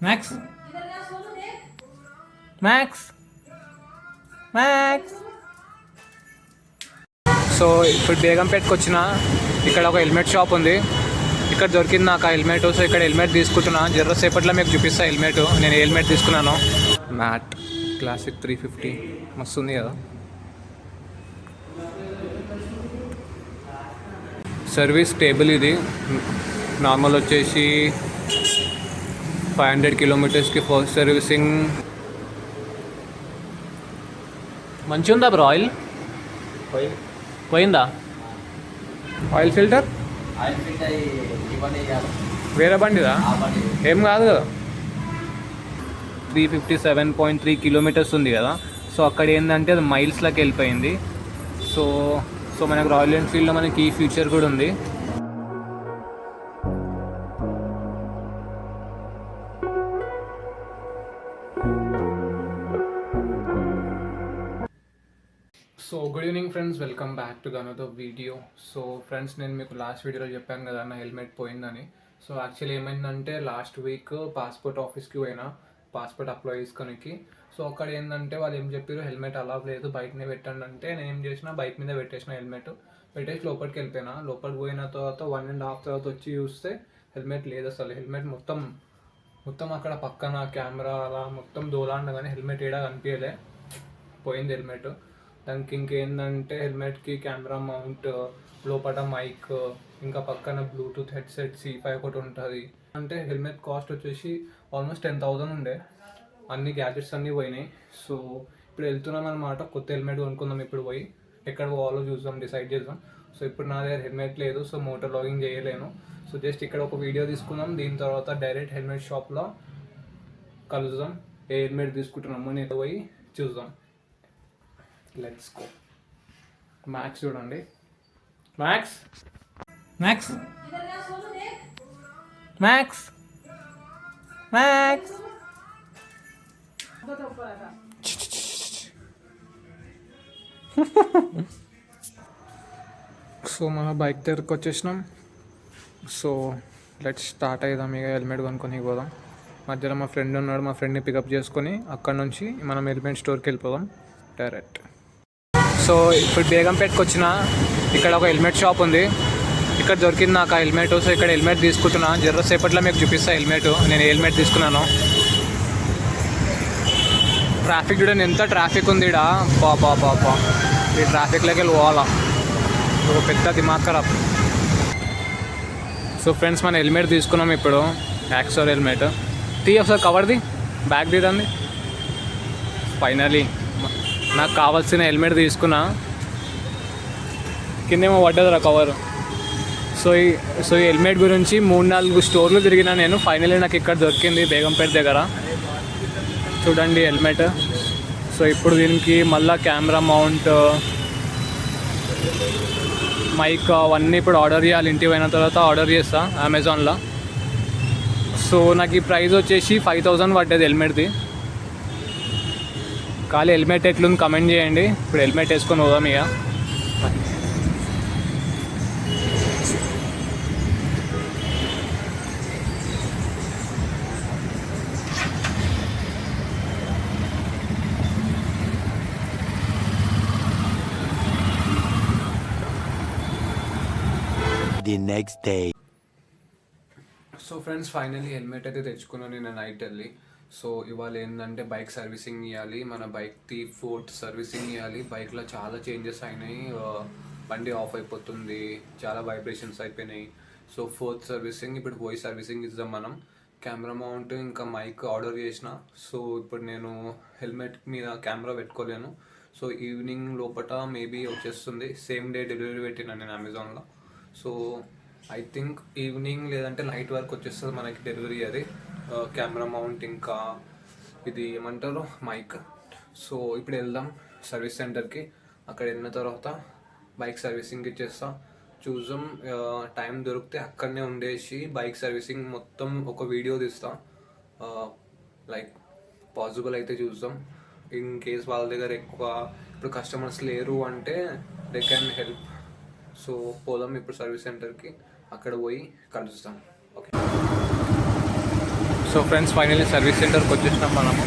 Max max max. So ఇప్పుడు బేగంపేటకి వచ్చిన. ఇక్కడ ఒక హెల్మెట్ షాప్ ఉంది, ఇక్కడ దొరికింది నాకు ఆ హెల్మెట్. సో ఇక్కడ హెల్మెట్ తీసుకుంటున్నా, జర్ర సేపట్లో మీకు చూపిస్తా హెల్మెట్. నేను హెల్మెట్ తీసుకున్నాను, మ్యాట్ క్లాసిక్ 350, మస్తు ఉంది కదా. సర్వీస్ టేబుల్ ఇది. నార్మల్ వచ్చేసి 500 కిలోమీటర్స్కి ఫస్ట్ సర్వీసింగ్. మంచిగా ఉందా బ్రో? ఆయిల్ పోయిందా? ఆయిల్ ఫిల్టర్ వేరే బండిదా? ఏం కాదు కదా. 357.3 కిలోమీటర్స్ ఉంది కదా. సో అక్కడ ఏంటంటే అది మైల్స్లోకి వెళ్ళిపోయింది. సో సో మనకు రాయల్ ఎన్ఫీల్డ్లో మనకి ఈ ఫీచర్ కూడా ఉంది. So good evening friends, welcome back to another video. So friends, నేను మీకు లాస్ట్ వీడియోలో చెప్పాను కదా నా హెల్మెట్ పోయిందని. సో యాక్చువల్లీ ఏమైందంటే లాస్ట్ వీక్ పాస్పోర్ట్ ఆఫీస్కి పోయినా పాస్పోర్ట్ అప్లై చేసుకోనికి. సో అక్కడ ఏంటంటే వాళ్ళు ఏం చెప్పారు, హెల్మెట్ అలా లేదు బయటనే పెట్టండి అంటే, నేను ఏం చేసిన బైక్ మీద పెట్టేసిన హెల్మెట్. పెట్టేసి లోపలికి వెళ్ళిపోయినా. లోపలికి పోయిన తర్వాత 1.5 తర్వాత వచ్చి చూస్తే హెల్మెట్ లేదు అసలు. హెల్మెట్ మొత్తం అక్కడ పక్కన కెమెరా అలా మొత్తం దోలాండ కానీ హెల్మెట్ ఏడా కనిపించలే, పోయింది హెల్మెట్. దానికి ఇంకేంటంటే హెల్మెట్కి కెమెరా మౌంట్, లోపల మైక్, ఇంకా పక్కన బ్లూటూత్ హెడ్సెట్ C5 ఒకటి ఉంటుంది. అంటే హెల్మెట్ కాస్ట్ వచ్చేసి ఆల్మోస్ట్ 10,000 ఉండే. అన్ని గ్యాజెట్స్ అన్నీ పోయినాయి. సో ఇప్పుడు వెళ్తున్నాం అనమాట, కొత్త హెల్మెట్ కొనుక్కుందాం. ఇప్పుడు పోయి ఎక్కడ పోవాలో చూద్దాం, డిసైడ్ చేద్దాం. సో ఇప్పుడు నా దగ్గర హెల్మెట్ లేదు, సో మోటార్ లాగింగ్ చేయలేను. సో జస్ట్ ఇక్కడ ఒక వీడియో తీసుకుందాం, దీని తర్వాత డైరెక్ట్ హెల్మెట్ షాప్లో కలుద్దాం. ఏ హెల్మెట్ తీసుకుంటున్నామో నేను పోయి చూద్దాం. Let's go. మ్యాక్స్ చూడండి, max max max max. So మన బైక్ దగ్గరకు వచ్చేసినాం. సో లెట్స్ స్టార్ట్ అవుదాం. ఇక హెల్మెట్ కొనుక్కొని పోదాం. మధ్యలో మా ఫ్రెండ్ ఉన్నాడు, మా ఫ్రెండ్ని పికప్ చేసుకొని అక్కడ నుంచి మనం హెల్మెట్ స్టోర్కి వెళ్ళిపోదాం డైరెక్ట్. సో ఇప్పుడు బేగంపేటకి వచ్చిన. ఇక్కడ ఒక హెల్మెట్ షాప్ ఉంది, ఇక్కడ దొరికింది నాకు ఆ హెల్మెట్. సో ఇక్కడ హెల్మెట్ తీసుకుంటున్నా, జర్ర సేపట్లో మీకు చూపిస్తా హెల్మెట్. నేను హెల్మెట్ తీసుకున్నాను. ట్రాఫిక్ చూడండి, ఎంత ట్రాఫిక్ ఉంది ఇక్కడ. పాపా ఈ ట్రాఫిక్లోకి వెళ్ళి పోవాలా, ఒక పెద్ద దిమాగ్ ఖరాబ్. సో ఫ్రెండ్స్, మన హెల్మెట్ తీసుకున్నాం ఇప్పుడు, యాక్సోర్ హెల్మెట్. ఒకసారి కవర్ది, బ్యాగ్ తీదండి. ఫైనలీ నాకు కావాల్సిన హెల్మెట్ తీసుకున్నా. కిందేమో పడ్డదిరా కవర్. సో ఈ హెల్మెట్ గురించి 3-4 స్టోర్లు తిరిగినా నేను. ఫైనలీ నాకు ఇక్కడ దొరికింది బేగంపేట దగ్గర. చూడండి హెల్మెట్. సో ఇప్పుడు దీనికి మళ్ళీ కెమెరా మౌంట్, మైక్ అవన్నీ ఇప్పుడు ఆర్డర్ చేయాలి. ఇంటికి పోయిన తర్వాత ఆర్డర్ చేస్తా అమెజాన్లో. సో నాకు ఈ ప్రైస్ వచ్చేసి 5,000 పడ్డది హెల్మెట్ది. ఖాళీ హెల్మెట్ ఎట్లుంది కమెంట్ చేయండి. ఇప్పుడు హెల్మెట్ వేసుకొని పోదాం ఇక. The next day. So friends, finally helmet అయితే తెచ్చుకున్నాను నేను నైట్ వెళ్ళి. సో ఇవాళ ఏంటంటే బైక్ సర్వీసింగ్ ఇవ్వాలి, మన బైక్ది 4th సర్వీసింగ్ ఇవ్వాలి. బైక్లో చాలా చేంజెస్ అయినాయి, బండి ఆఫ్ అయిపోతుంది, చాలా వైబ్రేషన్స్ అయిపోయినాయి. సో 4th సర్వీసింగ్ ఇప్పుడు పోయి సర్వీసింగ్ ఇద్దాం మనం. కెమెరా మౌంట్ ఇంకా మైక్ ఆర్డర్ చేసిన. సో ఇప్పుడు నేను హెల్మెట్ మీద కెమెరా పెట్టుకోలేను. సో ఈవినింగ్ లోపల మేబీ వచ్చేస్తుంది. సేమ్ డే డెలివరీ పెట్టినా నేను అమెజాన్లో. సో ఐ థింక్ ఈవినింగ్ లేదంటే నైట్ వరకు వచ్చేస్తుంది మనకి డెలివరీ. అది కెమెరా మౌంట్ ఇంకా ఇది ఏమంటారు మైక్. సో ఇప్పుడు వెళ్దాం సర్వీస్ సెంటర్కి. అక్కడ వెళ్ళిన తర్వాత బైక్ సర్వీసింగ్ ఇచ్చేస్తా. చూద్దాం, టైం దొరికితే అక్కడనే ఉండేసి బైక్ సర్వీసింగ్ మొత్తం ఒక వీడియో తీస్తా. లైక్ పాసిబుల్ అయితే చూద్దాం. ఇన్ కేస్ వాళ్ళ దగ్గర ఎక్కువ ఇప్పుడు కస్టమర్స్ లేరు అంటే దే కెన్ హెల్ప్. సో పోదాం ఇప్పుడు సర్వీస్ సెంటర్కి, అక్కడ పోయి కలుస్తాం. Okay. So friends finally service సెంటర్కి వచ్చేసినాం మనము.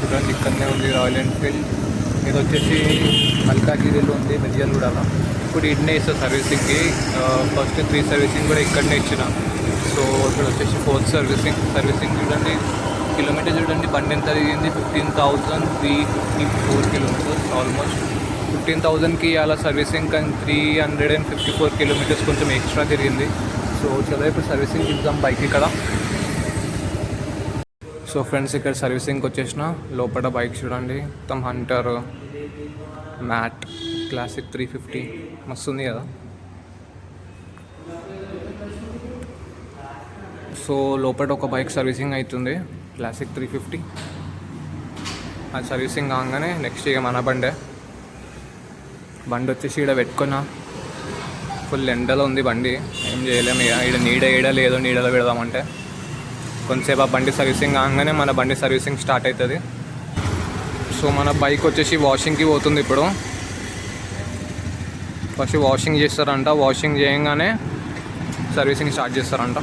చూడండి ఇక్కడనే ఉంది రాయల్ ఎన్ఫీల్డ్. ఇది వచ్చేసి మల్కాగిరిలో ఉంది మిర్యాలగూడలో. ఇప్పుడు ఇన్నే ఇస్తారు సర్వీసింగ్కి. ఫస్ట్ 3 సర్వీసింగ్ కూడా ఇక్కడనే ఇచ్చిన. సో ఇక్కడ వచ్చేసి 4th సర్వీసింగ్ చూడండి. కిలోమీటర్ చూడండి బండి ఎంత తిరిగింది, 15,354 కిలోమీటర్స్. ఆల్మోస్ట్ 15,000కి అలా సర్వీసింగ్, కానీ 354 కిలోమీటర్స్ కొంచెం ఎక్స్ట్రా తిరిగింది. సో చలో ఇప్పుడు సర్వీసింగ్ ఇద్దాం బైక్ ఇక్కడ. సో ఫ్రెండ్స్ ఇక్కడ సర్వీసింగ్కి వచ్చేసిన. లోపల బైక్ చూడండి మొత్తం హంటర్ మ్యాట్ క్లాసిక్ 350 మస్తు ఉంది కదా. సో లోపల ఒక బైక్ సర్వీసింగ్ అవుతుంది క్లాసిక్ 350. అది సర్వీసింగ్ కాగానే నెక్స్ట్ ఇక మన బండి వచ్చేసి ఇక్కడ పెట్టుకున్నా. ఫుల్ ఎండలో ఉంది బండి, ఏం చేయలేము ఇక. ఇక్కడ నీడ లేదో నీడలో పెడదామంటే కొంతసేపు ఆ బండి సర్వీసింగ్ కాగానే మన బండి సర్వీసింగ్ స్టార్ట్ అవుతుంది. సో మన బైక్ వచ్చేసి వాషింగ్కి పోతుంది ఇప్పుడు. ఫస్ట్ వాషింగ్ చేస్తారంట, వాషింగ్ చేయగానే సర్వీసింగ్ స్టార్ట్ చేస్తారంట.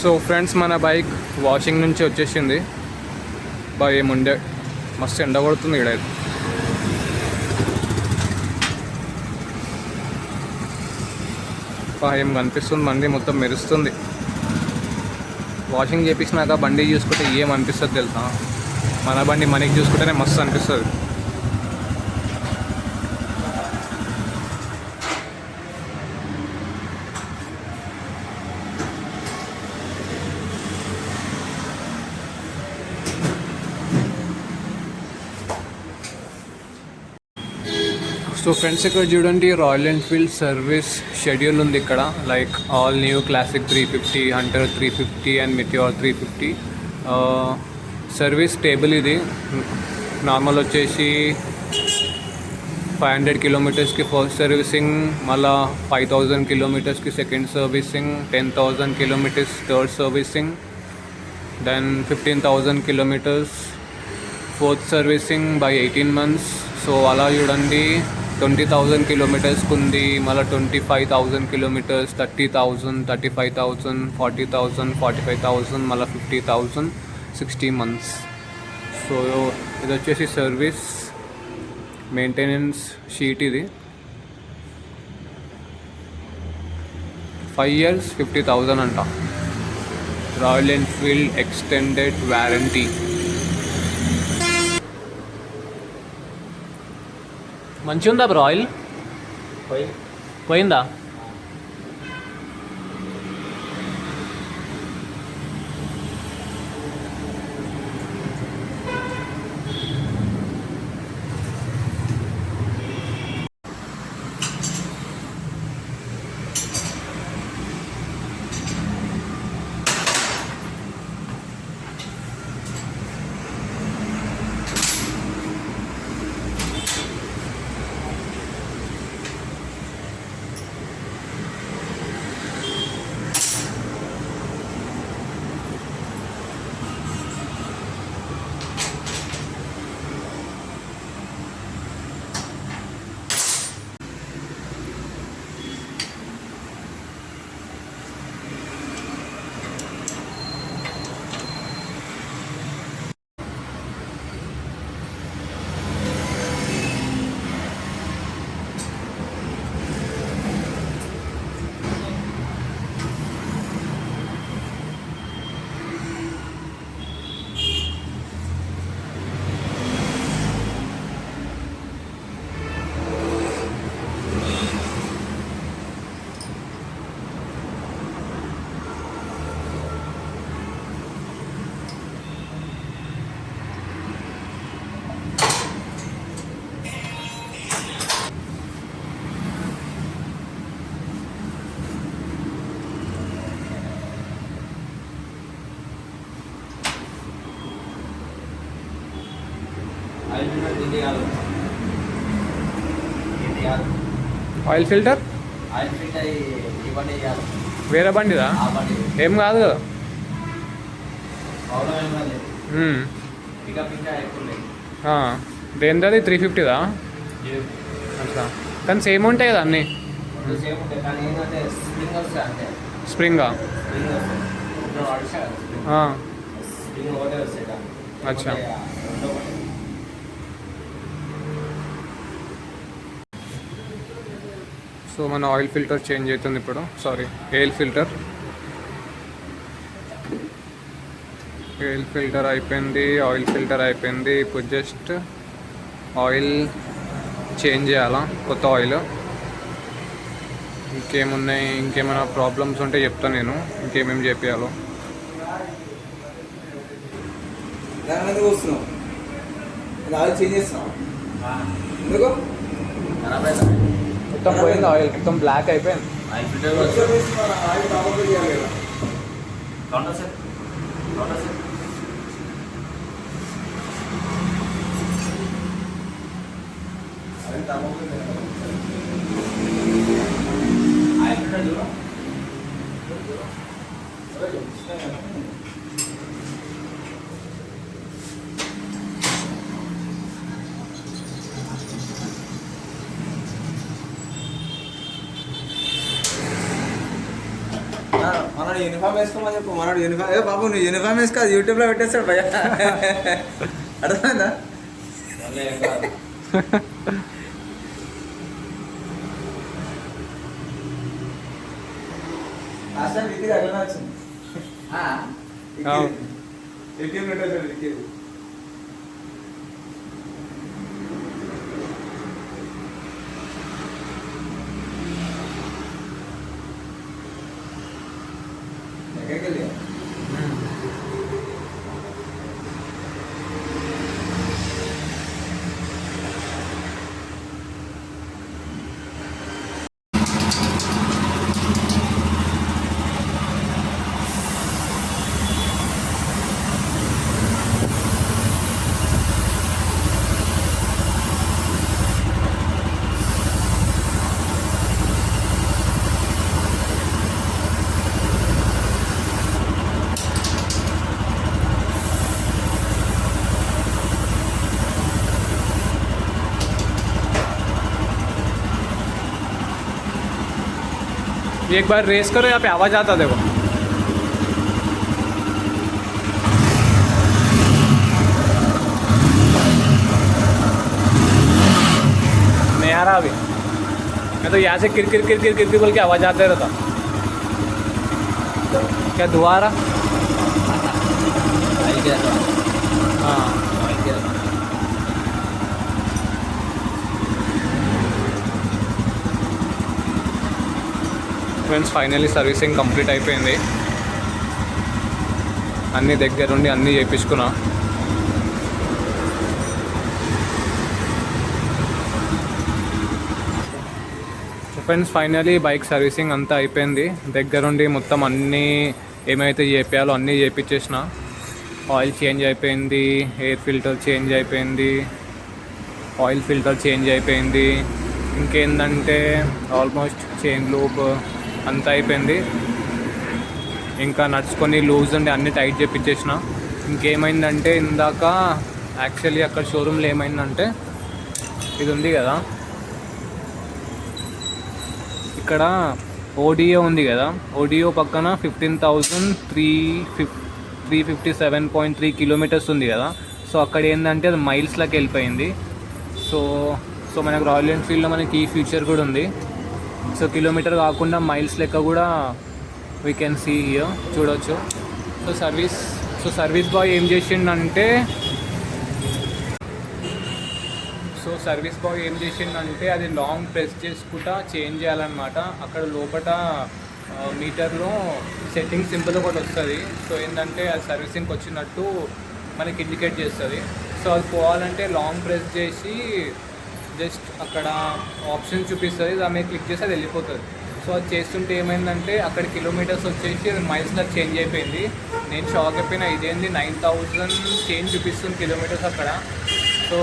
సో ఫ్రెండ్స్ మన బైక్ వాషింగ్ నుంచి వచ్చేసింది. బాగా ఏముండే మస్తు ఎండ కొడుతుంది ఇక్కడ. ఏం కనిపిస్తుంది, బండి మొత్తం మెరుస్తుంది. వాషింగ్ చేపించినాక బండి చూసుకుంటే ఏం అనిపిస్తుంది తెలుసా, మన బండి మనకి చూసుకుంటేనే మస్తు అనిపిస్తుంది. సో ఫ్రెండ్స్ ఇక్కడ చూడండి రాయల్ ఎన్ఫీల్డ్ సర్వీస్ షెడ్యూల్ ఉంది ఇక్కడ. Like all new Classic 350, Hunter 350 and Meteor 350. Service table ఇది. నార్మల్ వచ్చేసి 500 కిలోమీటర్స్కి ఫస్ట్ సర్వీసింగ్, మళ్ళీ 5,000 కిలోమీటర్స్కి second servicing, 10,000 kilometres third servicing, then 15,000 kilometres fourth servicing by 18 months. So అలా చూడండి 20,000 కిలోమీటర్స్కి ఉంది, మళ్ళీ 25,000 కిలోమీటర్స్, 30,000, 35,000, 40,000, 45,000, మళ్ళీ 50,000, 60 months. సో ఇది వచ్చేసి సర్వీస్ మెయింటెనెన్స్ షీట్. ఇది 5 years 50,000 అంట. Royal Enfield extended warranty. మంచిగా ఉందా బ్రో ఆయిల్? పోయిందా? ఆయిల్ ఫిల్టర్ వేరే బండిదా? ఏం కాదు కదా. దేనిది 350దా? అట్లా కానీ సేమ్ ఉంటాయి కదా అన్నీ. స్ప్రింగా అచ్చా. సో మన ఆయిల్ ఫిల్టర్ చేంజ్ అవుతుంది ఇప్పుడు. సారీ, ఎయిర్ ఫిల్టర్ అయిపోయింది, ఆయిల్ ఫిల్టర్ అయిపోయింది. ఇప్పుడు జస్ట్ ఆయిల్ చేంజ్ చేయాలా, కొత్త ఆయిల్. ఇంకేమున్నాయి, ఇంకేమైనా ప్రాబ్లమ్స్ ఉంటే చెప్తాను నేను, ఇంకేమేమి చేయాలో. మొత్తం పోయింది ఆయిల్, మొత్తం బ్లాక్ అయిపోయింది. మనోడు యూనిఫామ్ వేసుకోమని చెప్పు. మనోడు యూనిఫామ్, ఏ బాబు నువ్వు యూనిఫామ్ వేసుకో, అది యూట్యూబ్లో పెట్టేస్తాడు భయ. అర్థమైందా? లాస్ట్ టైం విక్కీ అట్లనే వచ్చింది. విక్కీ పెట్టేసాడు. విక్కీ एक बार रेस करो, यहाँ पे आवाज़ आता देखो. नहीं आ रहा अभी. मैं तो यहाँ से किरकिर किरकिर किरकिर बोल के आवाज़ आते रहता. क्या धुआं आ रहा? हाँ. ఫ్రెండ్స్, ఫైనల్లీ సర్వీసింగ్ కంప్లీట్ అయిపోయింది. అన్నీ దగ్గరుండి అన్నీ చేయించుకున్నా. ఫ్రెండ్స్, ఫైనల్లీ బైక్ సర్వీసింగ్ అంతా అయిపోయింది. దగ్గరుండి మొత్తం అన్నీ ఏమైతే చేయాలో అన్నీ చేయించేసిన. ఆయిల్ చేంజ్ అయిపోయింది, ఎయిర్ ఫిల్టర్ చేంజ్ అయిపోయింది, ఆయిల్ ఫిల్టర్ చేంజ్ అయిపోయింది. ఇంకేందంటే ఆల్మోస్ట్ చైన్ లూప్ అంతా అయిపోయింది. ఇంకా నడుచుకొని లూజ్ ఉండి అన్నీ టైట్ చేయించేసిన. ఇంకేమైందంటే ఇందాక యాక్చువల్లీ అక్కడ షోరూమ్లో ఏమైందంటే, ఇది ఉంది కదా ఇక్కడ ఓడియో ఉంది కదా, ఓడియో పక్కన 15,357.3 కిలోమీటర్స్ ఉంది కదా. సో అక్కడ ఏంటంటే అది మైల్స్లోకి వెళ్ళిపోయింది. సో మనకు రాయల్ ఎన్ఫీల్డ్లో మనకి ఈ ఫీచర్ కూడా ఉంది. సో కిలోమీటర్ కాకుండా మైల్స్ లెక్క కూడా వీ కెన్ సీ హియర్, చూడవచ్చు. సర్వీస్ బాయ్ ఏం చేసిండంటే అది లాంగ్ ప్రెస్ చేసుకుంటా చేంజ్ చేయాలన్నమాట. అక్కడ లోపల మీటర్లో సెట్టింగ్ సింపుల్ ఒకటి వస్తుంది. సో ఏంటంటే అది సర్వీసింగ్కి వచ్చినట్టు మనకి ఇండికేట్ చేస్తుంది. సో అది పోవాలంటే లాంగ్ ప్రెస్ చేసి జస్ట్ అక్కడ ఆప్షన్ చూపిస్తుంది, దాని మీద క్లిక్ చేసి అది వెళ్ళిపోతుంది. సో అది చేస్తుంటే ఏమైందంటే అక్కడ కిలోమీటర్స్ వచ్చేసి అది మైల్స్లో చేంజ్ అయిపోయింది. నేను షాక్ అయిపోయినా, ఇదేంది 9,000 చేంజ్ చూపిస్తుంది కిలోమీటర్స్ అక్కడ. సో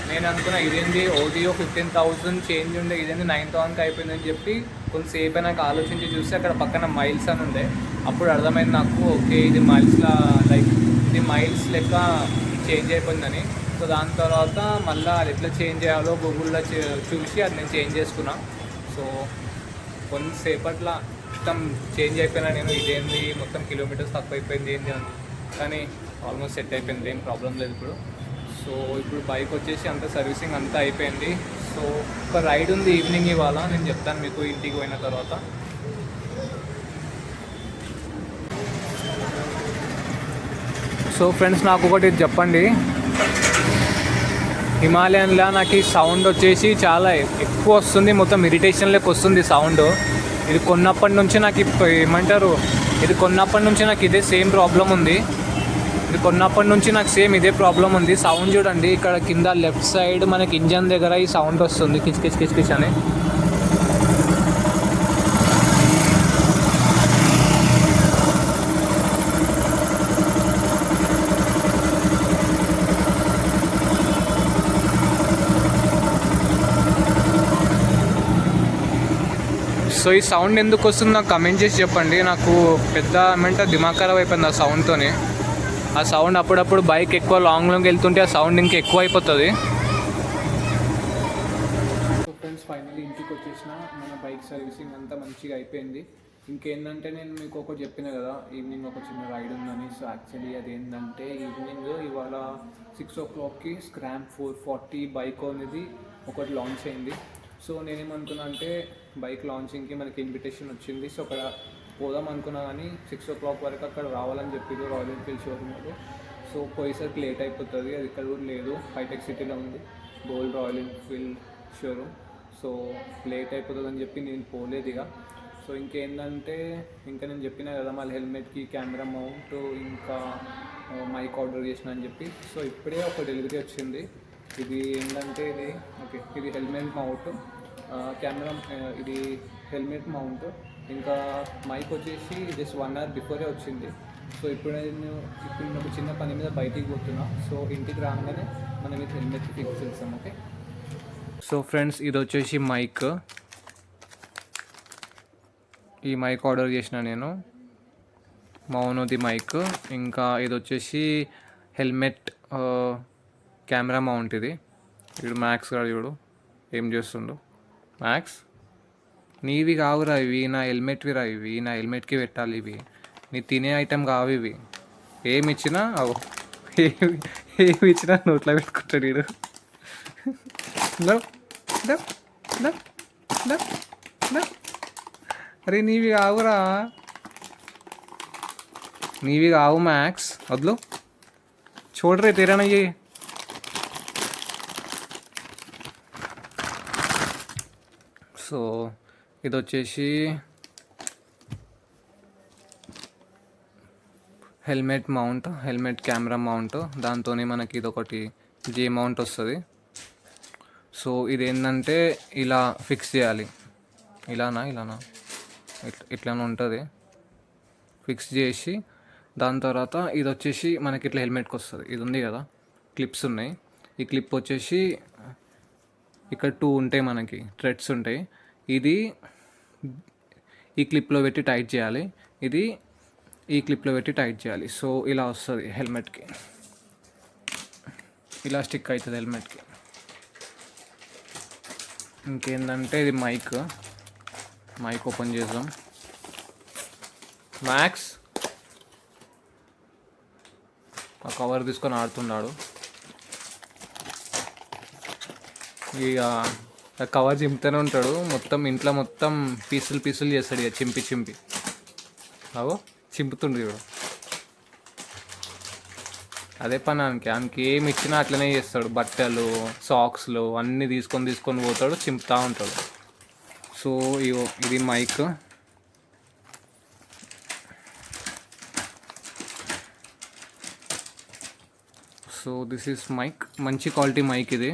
నేను అనుకున్నా ఇదేంది ఓడియో 15,000 చేంజ్ ఉండే, ఇదేంది 9,000కి అయిపోయిందని చెప్పి కొంతసేపు నాకు ఆలోచించి చూస్తే అక్కడ పక్కన మైల్స్ అని ఉండే. అప్పుడు అర్థమైంది నాకు, ఓకే ఇది మైల్స్లా ఇది మైల్స్ లెక్క చేంజ్ అయిపోయిందని. సో దాని తర్వాత మళ్ళీ అది ఎట్లా చేంజ్ చేయాలో గూగుల్లో చూసి అది నేను చేంజ్ చేసుకున్నా. సో కొంతసేపట్ల మొత్తం చేంజ్ అయిపోయినా నేను ఇదేంది మొత్తం కిలోమీటర్స్ తక్కువ అయిపోయింది ఏంటి అని, కానీ ఆల్మోస్ట్ సెట్ అయిపోయింది, ఏం ప్రాబ్లం లేదు ఇప్పుడు. సో ఇప్పుడు బైక్ వచ్చేసి అంతా సర్వీసింగ్ అంతా అయిపోయింది. సో ఒక రైడ్ ఉంది ఈవినింగ్ ఇవాళ, నేను చెప్తాను మీకు ఇంటికి పోయిన తర్వాత. సో ఫ్రెండ్స్ నాకు ఒకటి చెప్పండి, హిమాలయన్లో నాకు ఈ సౌండ్ వచ్చేసి చాలా ఎక్కువ వస్తుంది, మొత్తం ఇరిటేషన్లోకి వస్తుంది సౌండ్. ఇది కొన్నప్పటి నుంచి నాకు ఏమంటారు, ఇది కొన్నప్పటి నుంచి నాకు ఇదే సేమ్ ప్రాబ్లం ఉంది. ఇది కొన్నప్పటి నుంచి నాకు సేమ్ ఇదే ప్రాబ్లం ఉంది. సౌండ్ చూడండి, ఇక్కడ కింద లెఫ్ట్ సైడ్ మనకి ఇంజన్ దగ్గర ఈ సౌండ్ వస్తుంది, కిచ్ కిచ్ కిచ్ కిచ్ అని. సో ఈ సౌండ్ ఎందుకు వస్తుంది నాకు కమెంట్ చేసి చెప్పండి. నాకు పెద్ద ఏమంటే దిమాగ్ ఖరాబ్ అయిపోయింది ఆ సౌండ్తోనే. ఆ సౌండ్ అప్పుడప్పుడు బైక్ ఎక్కువ లాంగ్లోకి వెళ్తుంటే ఆ సౌండ్ ఇంకా ఎక్కువ అయిపోతుంది. సో ఫ్రెండ్స్ ఫైనల్లీ ఇంటికి వచ్చేసిన, మన బైక్ సర్వీసింగ్ అంతా మంచిగా అయిపోయింది. ఇంకేంటంటే నేను మీకు ఒకటి చెప్పిన కదా, ఈవినింగ్ ఒక చిన్న రైడ్ ఉందని. సో యాక్చువల్లీ అదేంటంటే ఈవినింగ్ ఇవాళ 6 o'clockకి స్క్రాంప్ 440 బైక్ అనేది ఒకటి లాంచ్ అయింది. సో నేనేమనుకున్నా అంటే బైక్ లాంచింగ్కి మనకి ఇన్విటేషన్ వచ్చింది. సో అక్కడ పోదాం అనుకున్నా, కానీ 6 o'clock వరకు అక్కడ రావాలని చెప్పారు రాయల్ ఎన్ఫీల్డ్ షోరూమ్లో. సో పోయేసరికి లేట్ అయిపోతుంది, అది ఇక్కడ కూడా లేదు, హైటెక్ సిటీలో ఉంది gold royal Enfield showroom. So late అయిపోతుంది అని చెప్పి నేను పోలేదు ఇక. సో ఇంకేంటంటే ఇంకా నేను చెప్పిన కదా మళ్ళీ హెల్మెట్కి కెమెరా మౌంట్ ఇంకా మైక్ ఆర్డర్ చేసిన అని చెప్పి. సో ఇప్పుడే ఒక డెలివరీ వచ్చింది. ఇది ఏంటంటే ఇది హెల్మెట్ మౌంట్, కెమెరా, ఇది హెల్మెట్ మౌంట్, ఇంకా మైక్ వచ్చేసి జస్ట్ 1 hour బిఫోరే వచ్చింది. సో ఇప్పుడు నేను ఒక చిన్న పని మీద బయటికి పోతున్నా. సో ఇంటికి రాగానే మనం ఇది హెల్మెట్ ఫిక్స్ చేస్తాం. ఓకే. సో ఫ్రెండ్స్ ఇది వచ్చేసి మైక్, ఈ మైక్ ఆర్డర్ చేసిన నేను, మౌనోది మైక్. ఇంకా ఇది వచ్చేసి హెల్మెట్ కెమెరా మౌంట్. ఇది ఇప్పుడు మ్యాక్స్ గారు చూడు ఏం చేస్తుండు. మ్యాక్స్ నీవి కావురా ఇవి, నా హెల్మెట్వి రా ఇవి, నా హెల్మెట్కి పెట్టాలి ఇవి, నీ తినే ఐటెం కావు ఇవి. ఏమి ఇచ్చినా ఏమి ఇచ్చినా నోట్లో పెట్టుకుంటాడు వీడు. అరే నీవి కావురా, నీవి కావు మ్యాక్స్, వద్దు చూడరే తీరానయ్యి. సో ఇది వచ్చేసి helmet mount, helmet camera mount, దాంతోనే మనకి ఇది ఒకటి జే మౌంట్ వస్తుంది. సో ఇది ఏంటంటే ఇలా ఫిక్స్ చేయాలి, ఇలానా ఇట్లానే ఉంటుంది. ఫిక్స్ చేసి దాని తర్వాత ఇది వచ్చేసి మనకి ఇట్లా హెల్మెట్కి వస్తుంది. ఇది ఉంది కదా, క్లిప్స్ ఉన్నాయి. ఈ క్లిప్ వచ్చేసి ఇక్కడ 2 ఉంటాయి, మనకి థ్రెడ్స్ ఉంటాయి. ఇది ఈ క్లిప్లో పెట్టి టైట్ చేయాలి, ఇది ఈ క్లిప్లో పెట్టి టైట్ చేయాలి. సో ఇలా వస్తుంది హెల్మెట్కి, ఇలా స్టిక్ అవుతుంది హెల్మెట్కి. ఇంకేంటంటే ఇది మైక్ ఓపెన్ చేద్దాం. మ్యాక్స్ ఆ కవర్ తీసుకొని ఆడుతున్నాడు. ఇక కవర్ చింపుతూనే ఉంటాడు, మొత్తం ఇంట్లో మొత్తం పీసులు చేస్తాడు ఇక చింపి అవో చింపుతుండు ఇప్పుడు. అదే పని ఆయనకి ఏమి ఇచ్చినా అట్లనే చేస్తాడు. బట్టలు, సాక్స్లు అన్నీ తీసుకొని పోతాడు, చింపుతూ ఉంటాడు. సో ఇది mike. So this is mike, మంచి క్వాలిటీ మైక్ ఇది.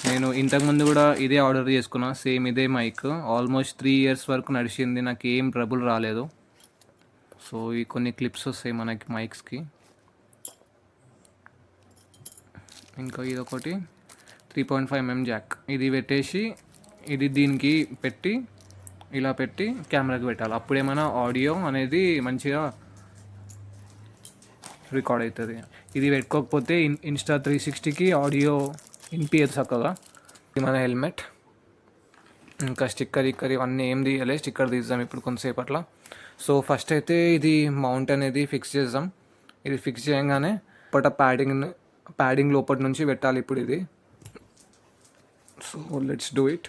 నేను ఇంతకుముందు కూడా ఇదే ఆర్డర్ చేసుకున్నా, సేమ్ ఇదే మైక్. ఆల్మోస్ట్ 3 years వరకు నడిచింది, నాకు ఏం ట్రబుల్ రాలేదు. సో ఈ కొన్ని క్లిప్స్ వస్తాయి మనకి మైక్స్కి. ఇంకా ఇది ఒకటి 3.5mm జాక్, ఇది పెట్టేసి ఇది దీనికి పెట్టి ఇలా పెట్టి కెమెరాకి పెట్టాలి. అప్పుడేమైనా ఆడియో అనేది మంచిగా రికార్డ్ అవుతుంది. ఇది పెట్టుకోకపోతే ఇన్స్టా 360కి ఆడియో వినిపించదు చక్కగా. ఇది మన హెల్మెట్. ఇంకా స్టిక్కర్ ఇవన్నీ ఏం తీయలేదు. స్టిక్కర్ తీద్దాం ఇప్పుడు కొంతసేపట్ల. సో ఫస్ట్ అయితే ఇది మౌంట్ అనేది ఫిక్స్ చేద్దాం. ఇది ఫిక్స్ చేయగానే ప్యాడింగ్ లోపటి నుంచి పెట్టాలి ఇప్పుడు ఇది. So let's do it.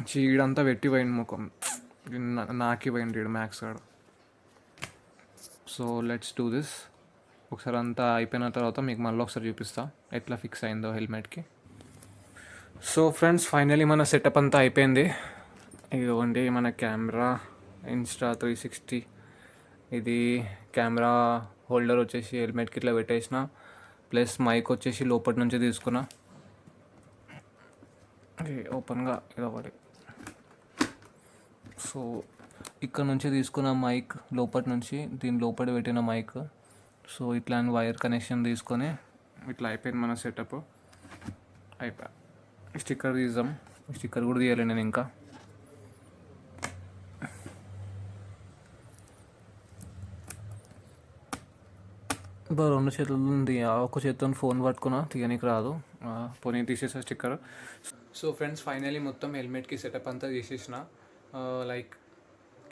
చీడంతా పెట్టి పోయింది ముఖం, నాకి పోయింది ఈడు మ్యాక్స్ గాడు. So let's do this. ఒకసారి అంతా అయిపోయిన తర్వాత మీకు మళ్ళీ ఒకసారి చూపిస్తా ఎట్లా ఫిక్స్ అయిందో హెల్మెట్కి. సో ఫ్రెండ్స్, ఫైనలీ మన సెటప్ అంతా అయిపోయింది. ఇదిగోండి మన కెమెరా Insta360. ఇది కెమెరా హోల్డర్ వచ్చేసి హెల్మెట్కి ఇట్లా పెట్టేసిన, ప్లస్ మైక్ వచ్చేసి లోపటి నుంచి తీసుకున్నా. ఓపెన్గా ఇలా పడి, సో ఇక్కడ నుంచి తీసుకున్న మైక్ లోపటి నుంచి దీని లోపల పెట్టిన మైక్. సో ఇట్లా వైర్ కనెక్షన్ తీసుకొని ఇట్లా అయిపోయింది మన సెటప్. అయిపోయా. స్టిక్కర్ తీద్దాం. స్టిక్కర్ కూడా తీయాలి నేను ఇంకా. రెండు చేతులు ఉంది, ఒక చేతితో ఫోన్ పట్టుకున్నా, తీయనికి రాదు. పోనీ తీసేసా స్టిక్కర్. సో ఫ్రెండ్స్, ఫైనలీ మొత్తం హెల్మెట్కి సెటప్ అంతా తీసేసిన. లైక్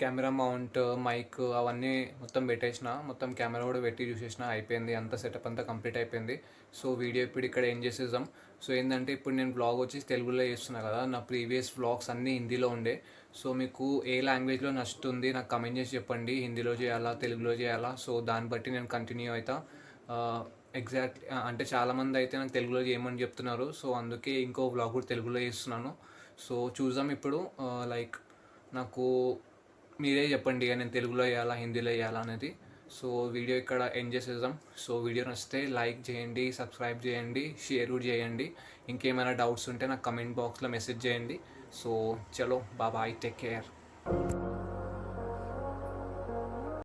కెమెరా మౌంట్, మైక్ అవన్నీ మొత్తం పెట్టేసిన, మొత్తం కెమెరా కూడా పెట్టి చూసేసిన. అయిపోయింది, అంత సెటప్ అంతా కంప్లీట్ అయిపోయింది. సో వీడియో ఇప్పుడు ఇక్కడ ఏం చేసేద్దాం. సో ఏంటంటే ఇప్పుడు నేను వ్లాగ్ వచ్చి తెలుగులో చేస్తున్నా కదా, నా ప్రీవియస్ వ్లాగ్స్ అన్నీ హిందీలో ఉండే. సో మీకు ఏ లాంగ్వేజ్లో నచ్చుతుంది నాకు కమెంట్ చేసి చెప్పండి. హిందీలో చేయాలా, తెలుగులో చేయాలా? సో దాన్ని బట్టి నేను కంటిన్యూ అవుతా. ఎగ్జాక్ట్ అంటే చాలామంది అయితే నాకు తెలుగులో చేయమని చెప్తున్నారు. సో అందుకే ఇంకో వ్లాగ్ కూడా తెలుగులో చేస్తున్నాను. సో చూద్దాం ఇప్పుడు. లైక్ నాకు మీరే చెప్పండి ఇక నేను తెలుగులో వేయాలా, హిందీలో వేయాలా అనేది. సో వీడియో ఇక్కడ ఎండ్ చేసేద్దాం. సో వీడియో నచ్చితే లైక్ చేయండి, సబ్స్క్రైబ్ చేయండి, షేర్ కూడా చేయండి. ఇంకేమైనా డౌట్స్ ఉంటే నాకు కమెంట్ బాక్స్లో మెసేజ్ చేయండి. సో చలో, బాయ్, టేక్ కేర్.